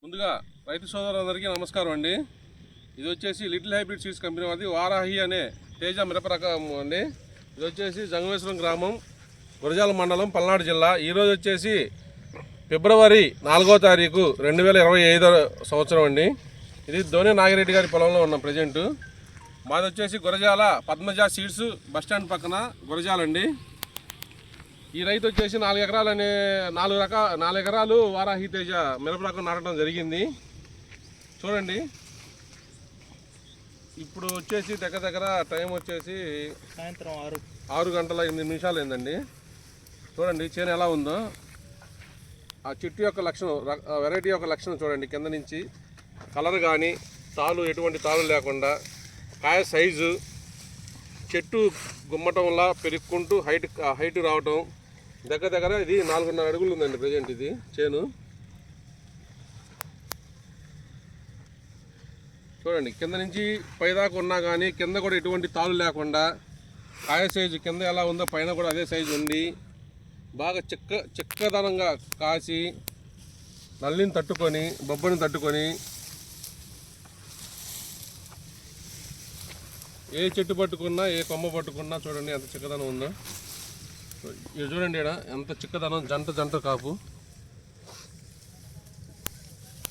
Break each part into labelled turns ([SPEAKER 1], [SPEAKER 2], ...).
[SPEAKER 1] ముందుగా రైతు సోదరులందరికీ నమస్కారం అండి. ఇది వచ్చేసి లిటిల్ హైబ్రిడ్ సీడ్స్ కంపెనీ వారిది వారాహి అనే తేజ మిరప రకం అండి. ఇది వచ్చేసి జంగమేశ్వరం గ్రామం, గురజాల మండలం, పల్నాడు జిల్లా. ఈరోజు వచ్చేసి ఫిబ్రవరి 4వ తారీఖు 2025 సంవత్సరం అండి. ఇది ధోని నాగిరెడ్డి గారి పొలంలో ఉన్నాం ప్రజెంటు. మాది వచ్చేసి గురజాల పద్మజ సీడ్స్ బస్టాండ్ పక్కన గురజాలండి. ఈ రైతు వచ్చేసి 4 ఎకరాలు వారాహి తేజ మిరప రకం నాటడం జరిగింది. చూడండి, ఇప్పుడు వచ్చేసి దగ్గర టైం వచ్చేసి
[SPEAKER 2] సాయంత్రం
[SPEAKER 1] 6 గంటల 8 నిమిషాలు అయిందండి. చూడండి చేను ఎలా ఉందో. ఆ చెట్టు యొక్క లక్షణం, వెరైటీ యొక్క లక్షణం చూడండి. కింద నుంచి కలర్ కానీ, తాలు ఎటువంటి తాలు లేకుండా, కాయ సైజు, చెట్టు గుమ్మటంలా పెరుక్కుంటూ హైట్ రావటం. దగ్గర ఇది 4.5 అడుగులు ఉందండి ప్రజెంట్ ఇది చేను. చూడండి, కింద నుంచి పైదాకా ఉన్నా కానీ కింద కూడా ఎటువంటి తాళ్ళు లేకుండా, కాయ సైజు కింద ఎలా ఉందో పైన కూడా అదే సైజు ఉంది. బాగా చిక్కదనంగా కాసి, నల్లిని తట్టుకొని, బొబ్బని తట్టుకొని, ఏ చెట్టు పట్టుకున్నా, ఏ కొమ్మ పట్టుకున్నా చూడండి ఎంత చిక్కదనం ఉందో. ఇది చూడండి, ఇక్కడ ఎంత చిక్కదనం, జంట కాపు.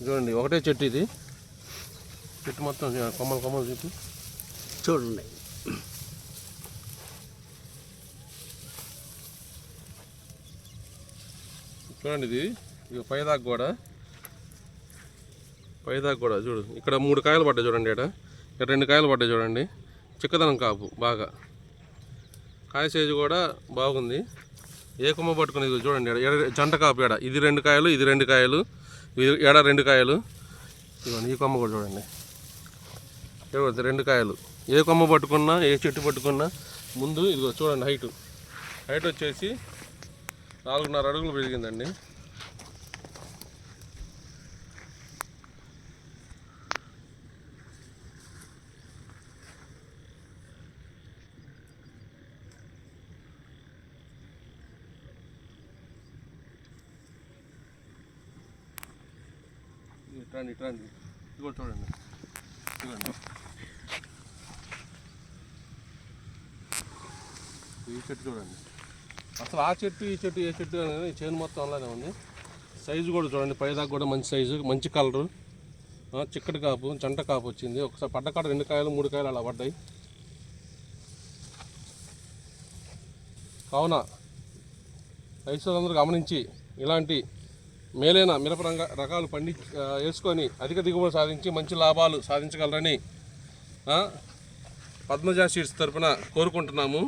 [SPEAKER 1] చూడండి, ఒకటే చెట్టు ఇది. చెట్టు మొత్తం కొమ్మలు చెట్టు
[SPEAKER 2] చూడండి.
[SPEAKER 1] చూడండి, ఇది పైదాకా కూడా చూడు. ఇక్కడ 3 కాయలు పడ్డాయి చూడండి. ఇక్కడ 2 కాయలు పడ్డాయి చూడండి. చిక్కదనం కాపు బాగా, కాయ సైజు కూడా బాగుంది. ఏ కొమ్మ పట్టుకునేది చూడండి. జంట కాపు ఏడ ఇది 2 కాయలు, ఇది 2 కాయలు, ఏడ 2 కాయలు. ఇవ్వండి, ఈ కొమ్మ కూడా చూడండి. 2 కాయలు. ఏ కొమ్మ పట్టుకున్నా, ఏ చెట్టు పట్టుకున్నా ముందు ఇదిగో చూడండి. హైట్ వచ్చేసి 4.5 అడుగులు పెరిగిందండి. ఇట్రండి, ఇది కూడా చూడండి. ఈ చెట్టు చూడండి. అసలు ఆ చెట్టు, ఈ చెట్టు, ఏ చెట్టు అనేది చేను మొత్తం అలానే ఉంది. సైజు కూడా చూడండి, పైదాకా కూడా మంచి సైజు, మంచి కలరు, చిక్కటి కాపు, జంట కాపు వచ్చింది. ఒకసారి పడ్డకాడ 2 కాయలు, 3 కాయలు అలా పడ్డాయి. కావున రైతులందరూ గమనించి ఇలాంటి మేలైన మిరప రకాలు వేసుకొని అధిక దిగుబడి సాధించి మంచి లాభాలు సాధించగలరని పద్మజ సీడ్స్ తరఫున కోరుకుంటున్నాము.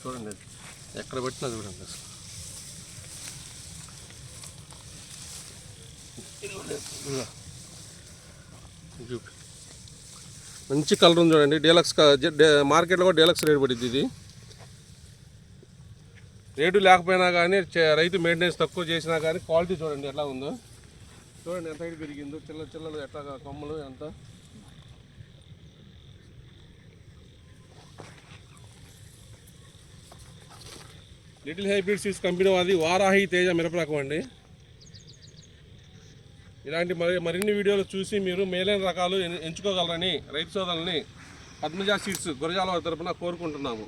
[SPEAKER 1] చూడండి, ఎక్కడ పెట్టినా చూడండి. మంచి కలర్ ఉంది చూడండి. డీలక్స్ మార్కెట్లో కూడా డీలక్స్ రేటు పడుద్ది. ఇది రేటు లేకపోయినా కానీ రైతు మెయింటెనెన్స్ తక్కువ చేసినా కానీ క్వాలిటీ చూడండి ఎట్లా ఉందో. చూడండి ఎంత హైట్ పెరిగిందో, చిల్లలు ఎట్లా కొమ్మలు ఎంత. లిటిల్ హైబ్రిడ్ సీడ్స్ కంపెనీ వాది వారాహి తేజ మిరప రకం అండి. ఇలాంటి మరిన్ని వీడియోలు చూసి మీరు మేలైన రకాలు ఎంచుకోగలరని రైతు సోదరులని పద్మజ సీడ్స్ గురజాల తరపున కోరుకుంటున్నాము.